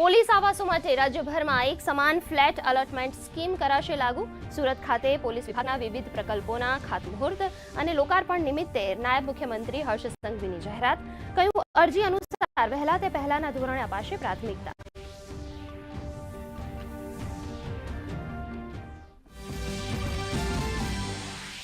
Police આવાસો માટે રાજ્યભરમાં એક સમાન ફ્લેટ અલોટમેન્ટ સ્કીમ કરાશે લાગુ। સુરત ખાતે પોલીસ વિભાગના વિવિધ પ્રકલ્પોના ખાતમુહૂર્ત અને લોકાર્પણ નિમિત્તે નાયબ મુખ્યમંત્રી હર્ષ સંઘવીની જાહેરાત। કહ્યું, અરજી અનુસાર વહેલા તે પહેલાના ધોરણે અપાશે પ્રાથમિકતા।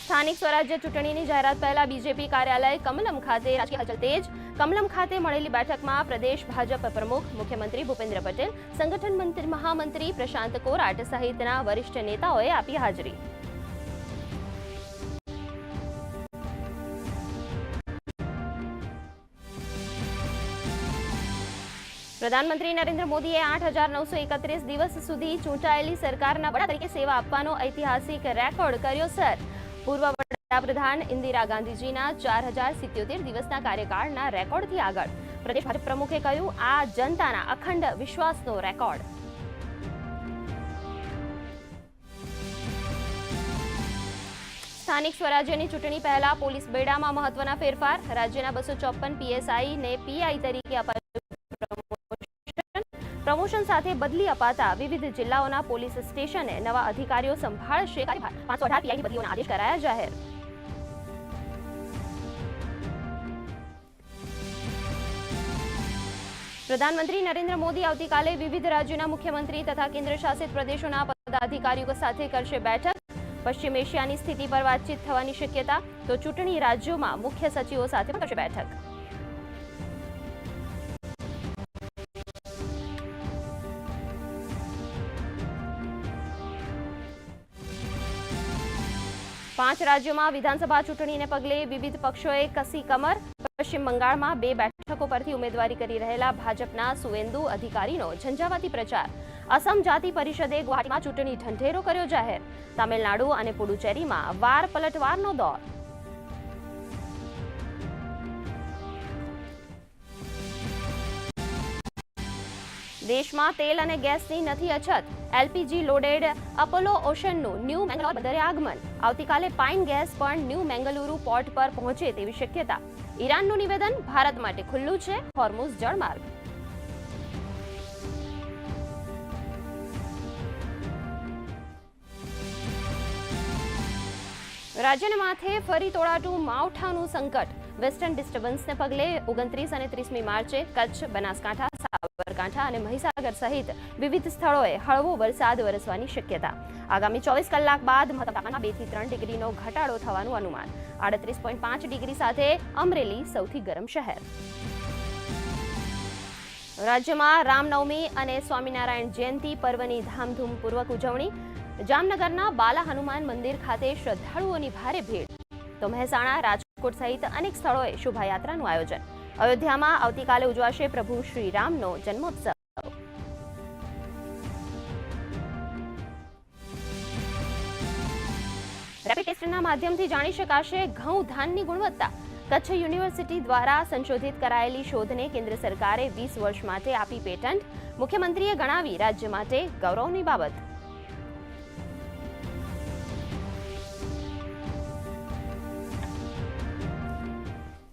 સ્થાનિક સ્વરાજ્ય ચૂંટણીની જાહેરાત પહેલા બીજેપી કાર્યાલય કમલમ ખાતે રાજકીય હલચલ તેજ। કમલમ ખાતે મળેલી બેઠકમાં પ્રદેશ ભાજપ પ્રમુખ મુખ્યમંત્રી ભૂપેન્દ્ર પટેલ, સંગઠન મહામંત્રી પ્રશાંત કોરાટ સહિતના વરિષ્ઠ નેતાઓએ આપી હાજરી। પ્રધાનમંત્રી નરેન્દ્ર મોદીએ 8,931 દિવસ સુધી ચૂંટાયેલી સરકારના વડા તરીકે સેવા આપવાનો ઐતિહાસિક રેકોર્ડ કર્યો સર। પૂર્વ વડાપ્રધાન ઇન્દિરા ગાંધીજીના 4,077 દિવસના કાર્યકાળના રેકોર્ડથી આગળ। પ્રદેશ ભાજપ પ્રમુખે કહ્યું, આ જનતાના અખંડ વિશ્વાસનો રેકોર્ડ। સ્થાનિક સ્વરાજ્યની ચૂંટણી પહેલા પોલીસ બેડામાં મહત્વના ફેરફાર। રાજ્યના 254 પીએસઆઈને પીઆઈ તરીકે અપાયું પ્રમોશન સાથે બદલી અપાતા વિવિધ જિલ્લાઓના પોલીસ સ્ટેશને નવા અધિકારીઓ સંભાળશે કાર્યભાર। 518 પીઆઈની બદલીઓના આદેશ કરાયા જાહેર। પ્રધાનમંત્રી નરેન્દ્ર મોદી આવતીકાલે વિવિધ રાજ્યોના મુખ્યમંત્રી તથા કેન્દ્ર શાસિત પ્રદેશોના પદાધિકારીઓ સાથે કરશે બેઠક। પશ્ચિમ એશિયાની સ્થિતિ પર વાતચીત થવાની શક્યતા, તો ચૂંટણી રાજ્યોમાં મુખ્ય સચિવો સાથે પણ કરશે બેઠક। પાંચ રાજ્યોમાં વિધાનસભા ચૂંટણીને પગલે વિવિધ પક્ષોએ કસી કમર। પશ્ચિમ બંગાળમાં 2 બેઠકો પરથી ઉમેદવારી કરી રહેલા ભાજપના સુવેન્દુ અધિકારીનો ઝંઝાવાતી પ્રચાર। અસમ જાતિ પરિષદે ગુવાહાટીમાં ચૂંટણી ઢંઢેરો કર્યો જાહેર। તામિલનાડુ અને પુડુચેરીમાં વાર પલટવારનો દોર। દેશમાં તેલ અને ગેસની નથી અછત। એલપીજી લોડેડ અપોલો ઓશનનું ન્યૂ મેંગલોર બંદરે આગમન। આવતીકાલે પાઇન ગેસ પણ ન્યૂ મેંગલુરુ પોર્ટ પર પહોંચે તેવી શક્યતા। ઈરાનનું નિવેદન, ભારત માટે ખુલ્લું છે હોર્મુઝ જળમાર્ગ। રાજ્યના માથે ફરી તોળાતું માવઠાનું સંકટ। વેસ્ટર્ન ડિસ્ટર્બન્સને પગલે 29 અને 30મી માર્ચે કચ્છ, બનાસકાંઠા, સાબરકાંઠા અને મહીસાગર સહિત વિવિધ સ્થળોએ હળવો વરસાદ વરસવાની શક્યતા। આગામી 24 કલાક બાદ મહત્તમ તાપમાનમાં 2 થી 3 ડિગ્રીનો ઘટાડો થવાનું અનુમાન। 38.5 ડિગ્રી સાથે અમરેલી સૌથી ગરમ શહેર। રાજ્યમાં રામનવમી અને સ્વામિનારાયણ જયંતિ પર્વની ધામધૂમપૂર્વક ઉજવણી। જામનગરના બાલા હનુમાન મંદિર ખાતે શ્રદ્ધાળુઓની ભારે ભીડ, તો મહેસાણા, રાજકોટ સહિત અનેક સ્થળોએ શોભાયાત્રાનું આયોજન। અયોધ્યામાં આવતીકાલે ઉજવાશે પ્રભુ શ્રીરામનો જન્મોત્સવ। રેપિડ ટેસ્ટના માધ્યમથી જાણી શકાશે ઘઉં ધાનની ગુણવત્તા। કચ્છ યુનિવર્સિટી દ્વારા સંશોધિત કરાયેલી શોધને કેન્દ્ર સરકારે 20 વર્ષ માટે આપી પેટન્ટ। મુખ્યમંત્રીએ ગણાવી રાજ્ય માટે ગૌરવની બાબત।